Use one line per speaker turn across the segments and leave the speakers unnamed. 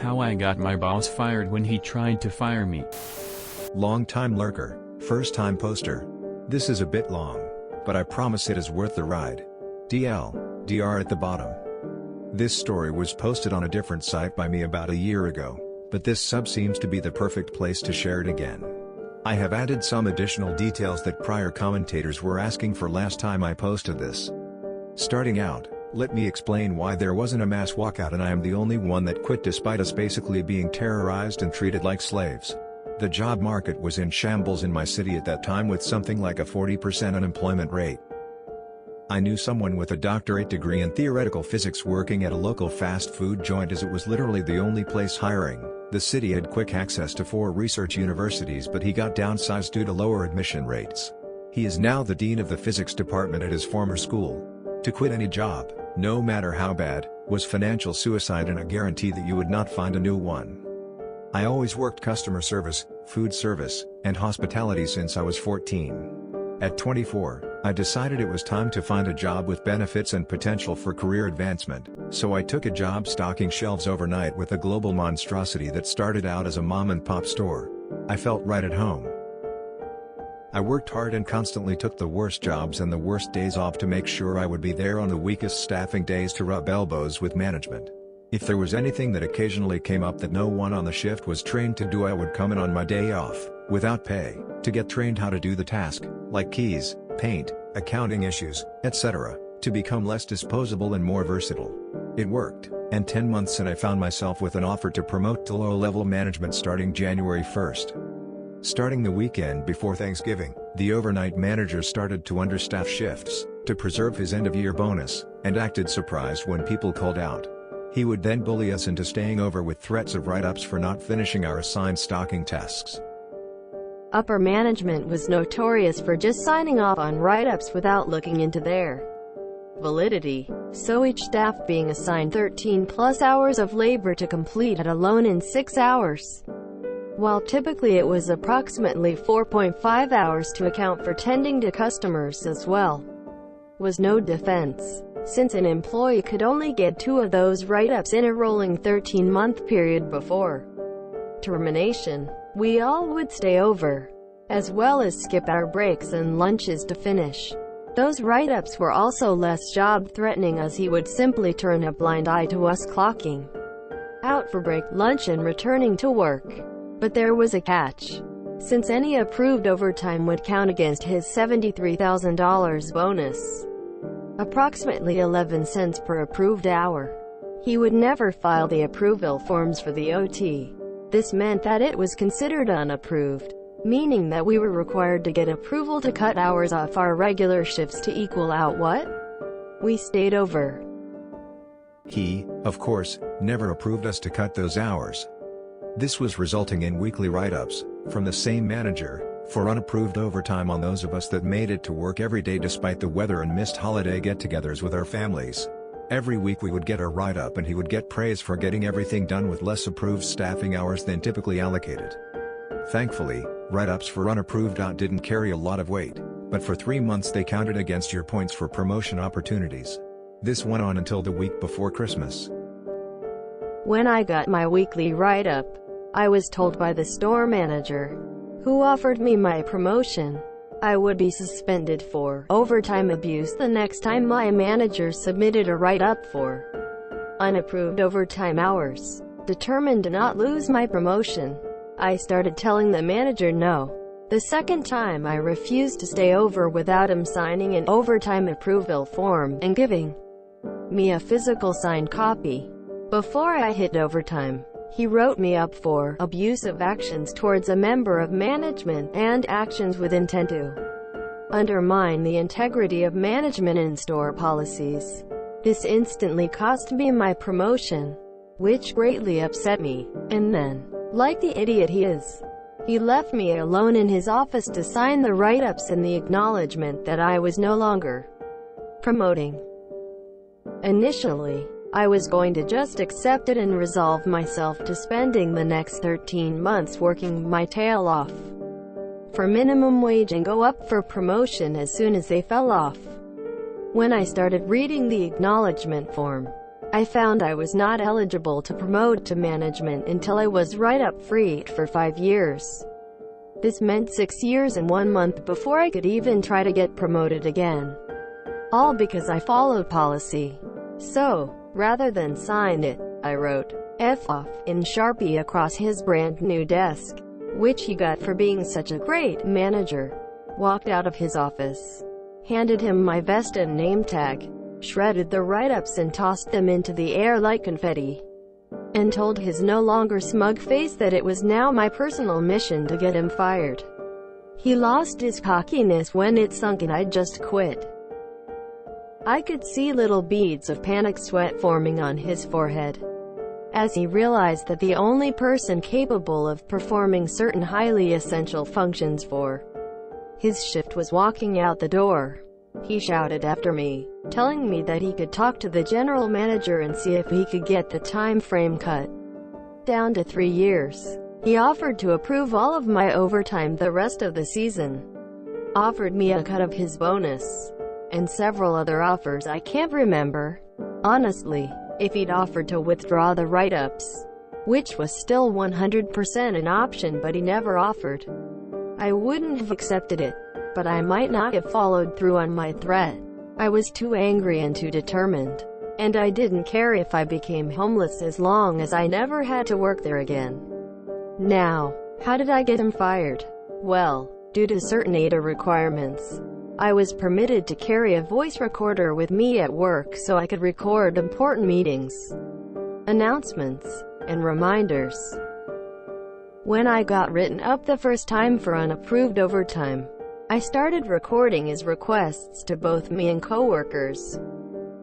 how I got my boss fired when he tried to fire me.
Long-time lurker, first-time poster. This is a bit long, but I promise it is worth the ride. DR at the bottom. This story was posted on a different site by me about a year ago, but this sub seems to be the perfect place to share it again. I have added some additional details that prior commentators were asking for last time I posted this. Starting out, let me explain why there wasn't a mass walkout and I am the only one that quit despite us basically being terrorized and treated like slaves. The job market was in shambles in my city at that time with something like a 40% unemployment rate. I knew someone with a doctorate degree in theoretical physics working at a local fast food joint as it was literally the only place hiring. The city had quick access to 4 research universities but he got downsized due to lower admission rates. He is now the dean of the physics department at his former school. To quit any job, no matter how bad, was financial suicide and a guarantee that you would not find a new one. I always worked customer service, food service, and hospitality since I was 14. At 24, I decided it was time to find a job with benefits and potential for career advancement, so I took a job stocking shelves overnight with a global monstrosity that started out as a mom-and-pop store. I felt right at home. I worked hard and constantly took the worst jobs and the worst days off to make sure I would be there on the weakest staffing days to rub elbows with management. If there was anything that occasionally came up that no one on the shift was trained to do, I would come in on my day off, without pay, to get trained how to do the task, like keys, paint, accounting issues, etc., to become less disposable and more versatile. It worked, and 10 months and I found myself with an offer to promote to low-level management starting January 1st. Starting the weekend before Thanksgiving, the overnight manager started to understaff shifts, to preserve his end-of-year bonus, and acted surprised when people called out. He would then bully us into staying over with threats of write-ups for not finishing our assigned stocking tasks.
Upper management was notorious for just signing off on write-ups without looking into their validity, so each staff being assigned 13+ hours of labor to complete it alone in 6 hours. While typically it was approximately 4.5 hours to account for tending to customers as well, was no defense, since an employee could only get 2 of those write-ups in a rolling 13-month period before termination. We all would stay over, as well as skip our breaks and lunches to finish. Those write-ups were also less job-threatening as he would simply turn a blind eye to us clocking out for break, lunch and returning to work. But there was a catch. Since any approved overtime would count against his $73,000 bonus, approximately 11 cents per approved hour, he would never file the approval forms for the OT. This meant that it was considered unapproved, meaning that we were required to get approval to cut hours off our regular shifts to equal out what we stayed over.
He, of course, never approved us to cut those hours. This was resulting in weekly write-ups, from the same manager, for unapproved overtime on those of us that made it to work every day despite the weather and missed holiday get-togethers with our families. Every week we would get a write-up and he would get praise for getting everything done with less approved staffing hours than typically allocated. Thankfully, write-ups for unapproved out didn't carry a lot of weight, but for 3 months they counted against your points for promotion opportunities. This went on until the week before Christmas.
When I got my weekly write-up, I was told by the store manager, who offered me my promotion, I would be suspended for overtime abuse the next time my manager submitted a write-up for unapproved overtime hours. Determined to not lose my promotion, I started telling the manager no. The second time I refused to stay over without him signing an overtime approval form and giving me a physical signed copy. Before I hit overtime, he wrote me up for abusive actions towards a member of management and actions with intent to undermine the integrity of management and store policies. This instantly cost me my promotion, which greatly upset me. And then, like the idiot he is, he left me alone in his office to sign the write-ups and the acknowledgement that I was no longer promoting. Initially, I was going to just accept it and resolve myself to spending the next 13 months working my tail off for minimum wage and go up for promotion as soon as they fell off. When I started reading the acknowledgement form, I found I was not eligible to promote to management until I was write-up free for 5 years. This meant 6 years and 1 month before I could even try to get promoted again. All because I followed policy. So, rather than sign it, I wrote, "F off," in Sharpie across his brand new desk, which he got for being such a great manager. Walked out of his office, handed him my vest and name tag, shredded the write-ups and tossed them into the air like confetti, and told his no longer smug face that it was now my personal mission to get him fired. He lost his cockiness when it sunk and I just quit. I could see little beads of panic sweat forming on his forehead, as he realized that the only person capable of performing certain highly essential functions for his shift was walking out the door. He shouted after me, telling me that he could talk to the general manager and see if he could get the time frame cut down to 3 years. He offered to approve all of my overtime the rest of the season, offered me a cut of his bonus, and several other offers I can't remember. Honestly, if he'd offered to withdraw the write-ups, which was still 100% an option but he never offered, I wouldn't have accepted it. But I might not have followed through on my threat. I was too angry and too determined. And I didn't care if I became homeless as long as I never had to work there again. Now, how did I get him fired? Well, due to certain ADA requirements, I was permitted to carry a voice recorder with me at work so I could record important meetings, announcements, and reminders. When I got written up the first time for unapproved overtime, I started recording his requests to both me and coworkers.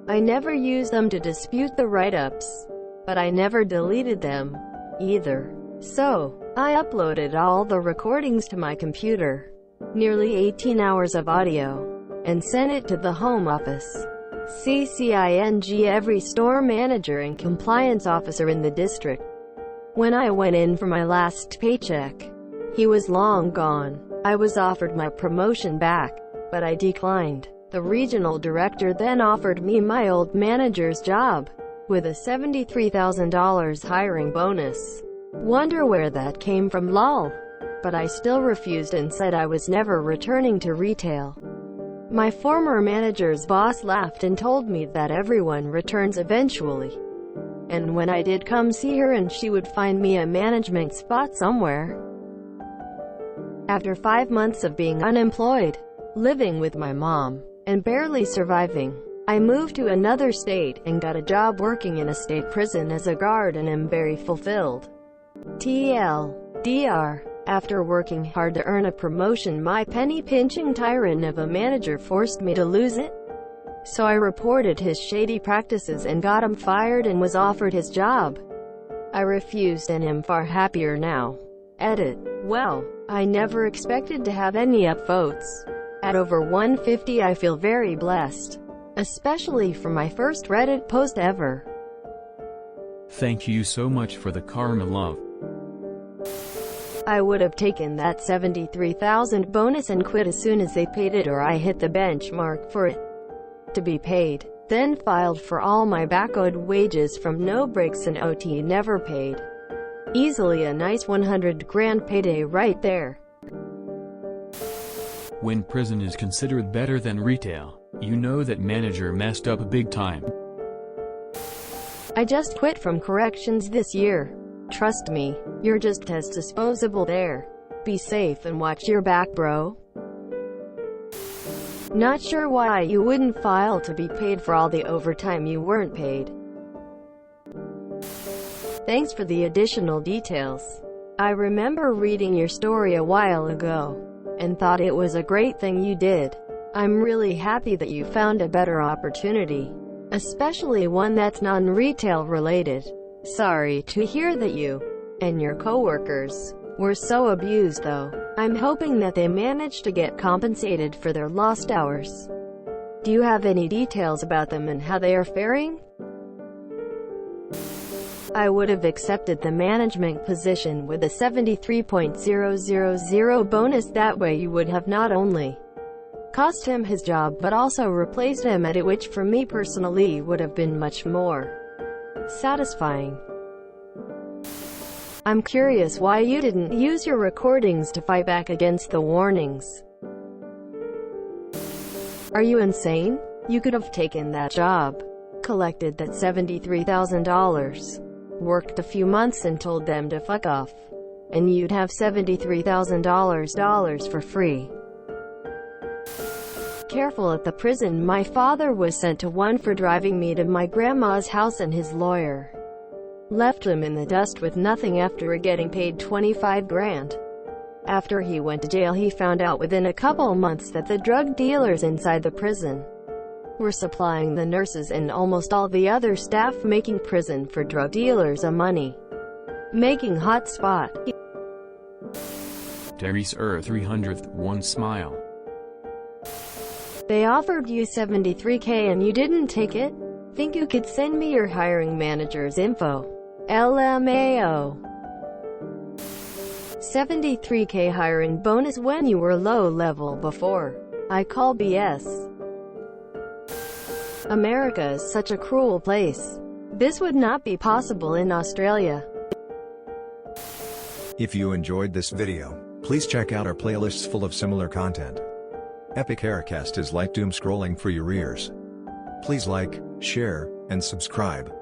I never used them to dispute the write-ups, but I never deleted them, either. So, I uploaded all the recordings to my computer, nearly 18 hours of audio, and sent it to the Home Office, CCING, every store manager and compliance officer in the district. When I went in for my last paycheck, he was long gone. I was offered my promotion back, but I declined. The regional director then offered me my old manager's job, with a $73,000 hiring bonus. Wonder where that came from, lol. But I still refused and said I was never returning to retail. My former manager's boss laughed and told me that everyone returns eventually. And when I did come see her, and she would find me a management spot somewhere. After 5 months of being unemployed, living with my mom, and barely surviving, I moved to another state and got a job working in a state prison as a guard and am very fulfilled. TLDR. After working hard to earn a promotion, my penny-pinching tyrant of a manager forced me to lose it. So I reported his shady practices and got him fired and was offered his job. I refused and am far happier now. Edit. Well, I never expected to have any upvotes. At over 150, I feel very blessed, especially for my first Reddit post ever.
Thank you so much for the karma, love.
I would have taken that $73,000 bonus and quit as soon as they paid it, or I hit the benchmark for it to be paid. Then filed for all my back-owed wages from no breaks and OT never paid. Easily a nice 100 grand payday right there.
When prison is considered better than retail, you know that manager messed up big time.
I just quit from corrections this year. Trust me, you're just as disposable there. Be safe and watch your back, bro. Not sure why you wouldn't file to be paid for all the overtime you weren't paid. Thanks for the additional details. I remember reading your story a while ago, and thought it was a great thing you did. I'm really happy that you found a better opportunity, especially one that's non-retail related. Sorry to hear that you and your coworkers were so abused though. I'm hoping that they managed to get compensated for their lost hours. Do you have any details about them and how they are faring? I would have accepted the management position with a 73,000 bonus. That way you would have not only cost him his job but also replaced him at it, which for me personally would have been much more satisfying. I'm curious why you didn't use your recordings to fight back against the warnings. Are you insane? You could have taken that job, collected that $73,000, worked a few months and told them to fuck off, and you'd have $73,000 for free. Careful at the prison. My father was sent to one for driving me to my grandma's house, and his lawyer left him in the dust with nothing after getting paid 25 grand. After he went to jail, he found out within a couple months that the drug dealers inside the prison were supplying the nurses and almost all the other staff, making prison for drug dealers a money-making hotspot.
Terry's 300th one smile.
They offered you $73K and you didn't take it? Think you could send me your hiring manager's info? LMAO. 73K hiring bonus when you were low level before. I call BS. America is such a cruel place. This would not be possible in Australia.
If you enjoyed this video, please check out our playlists full of similar content. Epic Aircast is like doom scrolling for your ears. Please like, share, and subscribe.